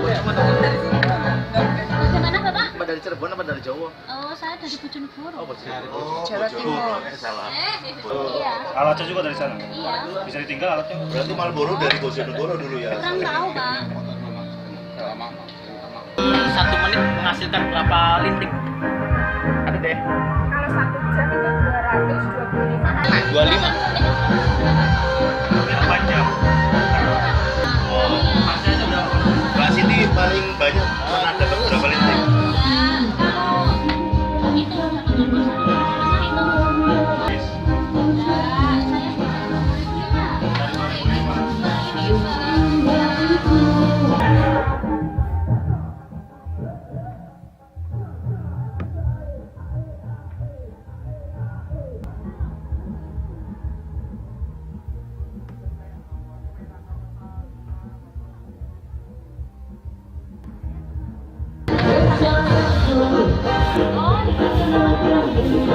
Dari mana Bapak? Dari Cirebon apa dari Jawa? Oh, saya dari Bojonegoro. Oh, Jawa Timur. Salah. Iya. Alatnya juga dari sana? Iya. Bisa ditinggal alatnya? Berarti Marlboro dari Bojonegoro dulu ya? Kurang tahu, Pak. 1 menit menghasilkan berapa linting? Ada deh. Kalau 1 jam itu 225. 25. Berapa jam? Oh, masnya sudah Mbak Siti paling banyak pernah dapat berapa linting? Kalau itu sama jumlah sama itu. Oh,